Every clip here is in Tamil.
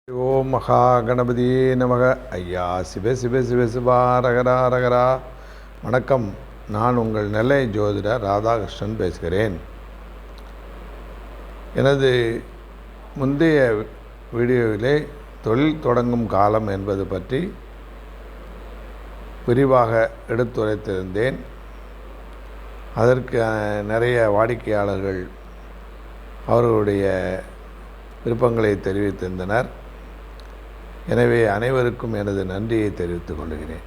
ஓம் மகா கணபதியே நமக. ஐயா சிவ சிவ சிவ சிவா ரகரா ரகரா. வணக்கம். நான் உங்கள் நெல்லை ஜோதிடர் ராதாகிருஷ்ணன் பேசுகிறேன். எனது முந்தைய வீடியோவிலே தொழில் தொடங்கும் காலம் என்பது பற்றி விரிவாக எடுத்துரைத்திருந்தேன். அதற்கு நிறைய வாடிக்கையாளர்கள் அவர்களுடைய விருப்பங்களை தெரிவித்திருந்தனர். எனவே அனைவருக்கும் எனது நன்றியை தெரிவித்துக் கொள்கிறேன்.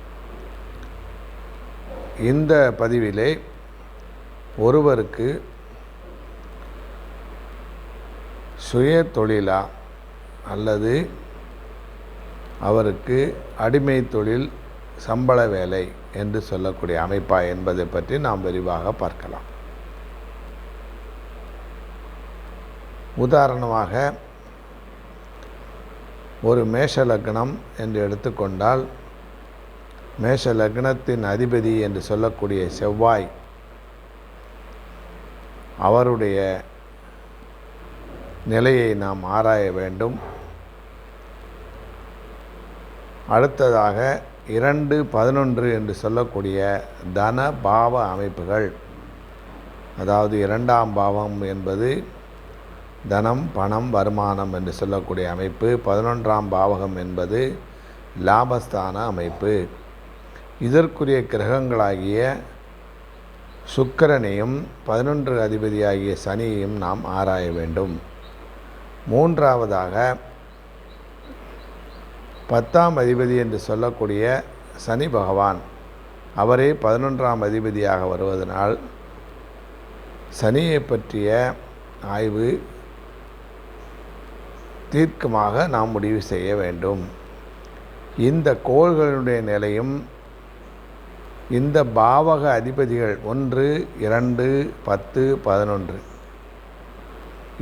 இந்த பதிவிலே ஒருவருக்கு சுய தொழிலா அல்லது அவருக்கு அடிமை தொழில் சம்பள வேலை என்று சொல்லக்கூடிய அமைப்பா என்பதை பற்றி நாம் விரிவாக பார்க்கலாம். உதாரணமாக ஒரு மேஷ லக்னம் என்று எடுத்துக்கொண்டால், மேஷ லக்னத்தின் அதிபதி என்று சொல்லக்கூடிய செவ்வாய் அவருடைய நிலையை நாம் ஆராய வேண்டும். அடுத்ததாக 2-11 என்று சொல்லக்கூடிய தன பாவ அமைப்புகள், அதாவது 2ஆம் பாவம் என்பது தனம் பணம் வருமானம் என்று சொல்லக்கூடிய அமைப்பு, 11ஆம் பாவகம் என்பது லாபஸ்தான அமைப்பு. இதற்குரிய கிரகங்களாகிய சுக்கிரனையும் 11 அதிபதியாகிய சனியையும் நாம் ஆராய வேண்டும். மூன்றாவதாக 10ஆம் அதிபதி என்று சொல்லக்கூடிய சனி பகவான் அவரே 11ஆம் அதிபதியாக வருவதனால் சனியை பற்றிய ஆய்வு தீர்க்கமாக நாம் முடிவு செய்ய வேண்டும். இந்த கோள்களுடைய நிலையும் இந்த பாவக அதிபதிகள் 1, 2, 10, 11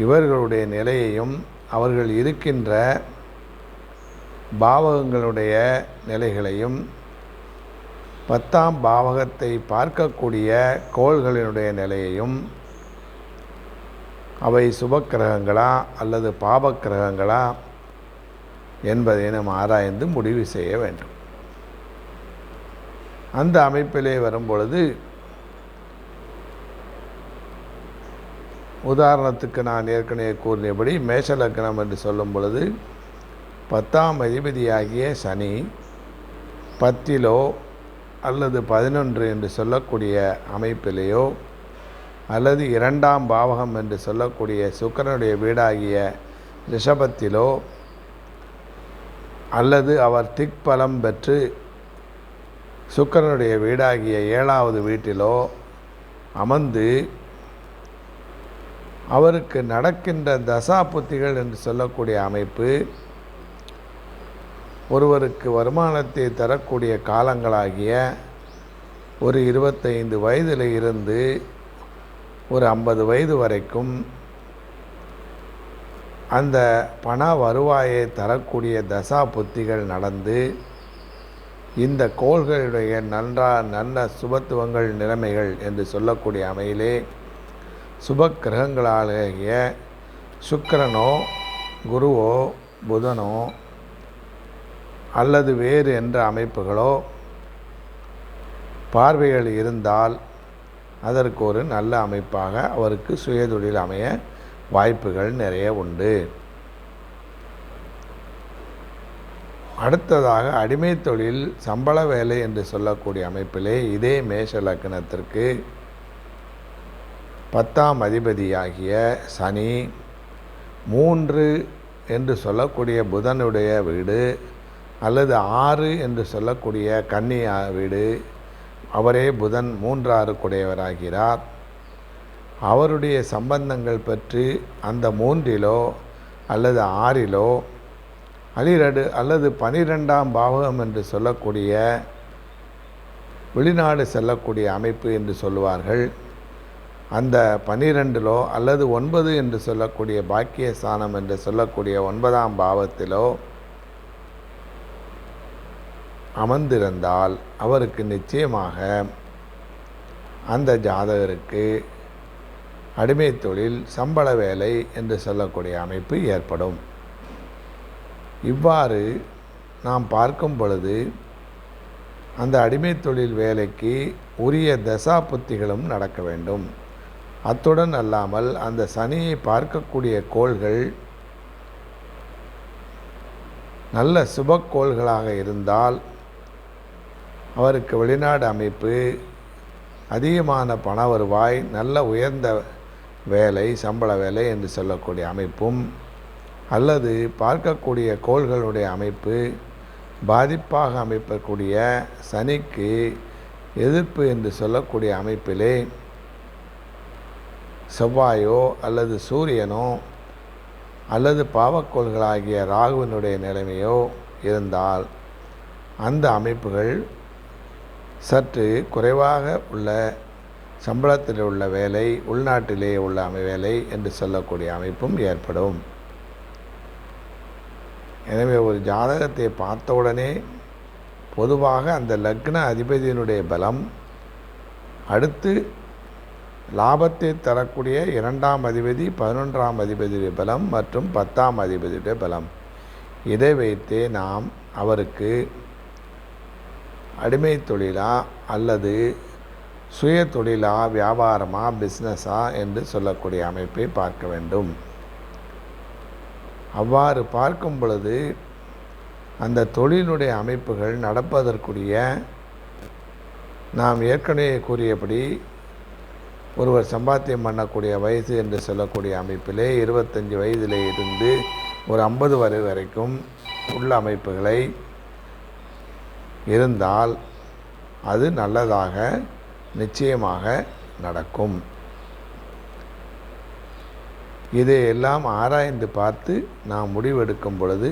இவர்களுடைய நிலையையும் அவர்கள் இருக்கின்ற பாவகங்களுடைய நிலைகளையும் 10ஆம் பாவகத்தை பார்க்கக்கூடிய கோள்களினுடைய நிலையையும் அவை சுபக்கிரகங்களா அல்லது பாபக்கிரகங்களா என்பதை நாம் ஆராய்ந்து முடிவு செய்ய வேண்டும். அந்த அமைப்பிலே வரும்பொழுது, உதாரணத்துக்கு நான் ஏற்கனவே கூறியபடி மேஷ லக்னம் என்று சொல்லும் பொழுது 10ஆம் அதிபதியாகிய சனி 10 அல்லது 11 என்று சொல்லக்கூடிய அமைப்பிலேயோ அல்லது 2ஆம் பாவகம் என்று சொல்லக்கூடிய சுக்கிரனுடைய வீடாகிய ரிஷபத்திலோ அல்லது அவர் திக்பலம் பெற்று சுக்கிரனுடைய வீடாகிய 7வது வீட்டிலோ அமர்ந்து அவருக்கு நடக்கின்ற தசா புத்திகள் என்று சொல்லக்கூடிய அமைப்பு ஒருவருக்கு வருமானத்தை தரக்கூடிய காலங்களாகிய ஒரு 25 வயதில் இருந்து ஒரு 50 வயது வரைக்கும் அந்த பண வருவாயை தரக்கூடிய தசா புத்திகள் நடந்து இந்த கோள்களுடைய நல்ல சுபத்துவங்கள் நிலைமைகள் என்று சொல்லக்கூடிய அமையிலே சுப கிரகங்களாகிய சுக்கிரனோ குருவோ புதனோ அல்லது வேறு என்ற அமைப்புகளோ பார்வைகள் இருந்தால் அதற்கு ஒரு நல்ல அமைப்பாக அவருக்கு சுயதொழில் அமைய வாய்ப்புகள் நிறைய உண்டு. அடுத்ததாக அடிமை தொழில் சம்பள வேலை என்று சொல்லக்கூடிய அமைப்பிலே இதே மேஷ லக்னத்திற்கு 10ஆம் அதிபதியாகிய சனி 3 என்று சொல்லக்கூடிய புதனுடைய வீடு அல்லது 6 என்று சொல்லக்கூடிய கன்னி வீடு, அவரே புதன் 3 குடையவராகிறார். அவருடைய சம்பந்தங்கள் பற்றி அந்த 3 அல்லது 6 அல்லது 12ஆம் பாவகம் என்று சொல்லக்கூடிய வெளிநாடு செல்லக்கூடிய அமைப்பு என்று சொல்லுவார்கள். அந்த 12 அல்லது 9 என்று சொல்லக்கூடிய பாக்கியஸ்தானம் என்று சொல்லக்கூடிய 9ஆம் பாவத்திலோ அமர்ந்திருந்தால் அவருக்கு நிச்சயமாக அந்த ஜாதகருக்கு அடிமை தொழில் சம்பள வேலை என்று சொல்லக்கூடிய அமைப்பு ஏற்படும். இவ்வாறு நாம் பார்க்கும் பொழுது அந்த அடிமை தொழில் வேலைக்கு உரிய தசா புத்திகளும் நடக்க வேண்டும். அத்துடன் அல்லாமல் அந்த சனியை பார்க்கக்கூடிய கோள்கள் நல்ல சுபக்கோள்களாக இருந்தால் அவருக்கு வெளிநாடு அமைப்பு, அதிகமான பண வருவாய், நல்ல உயர்ந்த வேலை, சம்பள வேலை என்று சொல்லக்கூடிய அமைப்பும், அல்லது பார்க்கக்கூடிய கோள்களுடைய அமைப்பு பாதிப்பாக அமைப்பக்கூடிய சனிக்கு எதிர்ப்பு என்று சொல்லக்கூடிய அமைப்பிலே செவ்வாயோ அல்லது சூரியனோ அல்லது பாவக்கோள்களாகிய ராகுவினுடைய நிலைமையோ இருந்தால் அந்த அமைப்புகள் சற்று குறைவாக உள்ள சம்பளத்தில் உள்ள வேலை, உள்நாட்டிலே உள்ள வேலை என்று சொல்லக்கூடிய அமைப்பும் ஏற்படும். எனவே ஒரு ஜாதகத்தை பார்த்தவுடனே பொதுவாக அந்த லக்ன அதிபதியினுடைய பலம், அடுத்து லாபத்தை தரக்கூடிய 2ஆம் அதிபதி, 11ஆம் அதிபதியுடைய பலம் மற்றும் 10ஆம் அதிபதியுடைய பலம், இதை வைத்தே நாம் அவருக்கு அடிமை தொழிலா அல்லது சுய தொழிலா, வியாபாரமா, பிஸ்னஸா என்று சொல்லக்கூடிய அமைப்பை பார்க்க வேண்டும். அவ்வாறு பார்க்கும் பொழுது அந்த தொழிலுடைய அமைப்புகள் நடப்பதற்குரிய, நாம் ஏற்கனவே கூறியபடி ஒருவர் சம்பாத்தியம் பண்ணக்கூடிய வயசு என்று சொல்லக்கூடிய அமைப்பிலே 25 வயதிலே இருந்து ஒரு 50 வரை வரைக்கும் உள்ள அமைப்புகளை இருந்தால் அது நல்லதாக நிச்சயமாக நடக்கும். இதையெல்லாம் ஆராய்ந்து பார்த்து நாம் முடிவெடுக்கும் பொழுது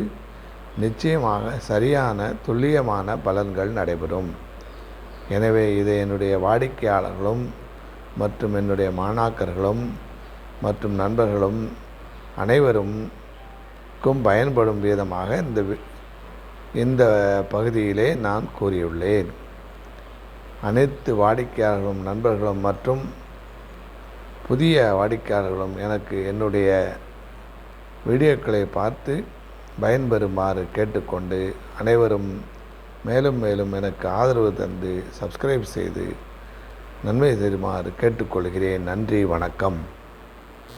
நிச்சயமாக சரியான துல்லியமான பலன்கள் நடைபெறும். எனவே இதை என்னுடைய வாடிக்கையாளர்களும் மற்றும் என்னுடைய மாணாக்கர்களும் மற்றும் நண்பர்களும் அனைவருக்கும் பயன்படும் விதமாக இந்த பகுதியிலே நான் கூறியுள்ளேன். அனைத்து வாடிக்கையாளர்களும், நண்பர்களும் மற்றும் புதிய வாடிக்கையாளர்களும் எனக்கு என்னுடைய வீடியோக்களை பார்த்து பயன்பெறுமாறு கேட்டுக்கொண்டு, அனைவரும் மேலும் மேலும் எனக்கு ஆதரவு தந்து சப்ஸ்கிரைப் செய்து நன்மை தருமாறு கேட்டுக்கொள்கிறேன். நன்றி, வணக்கம்.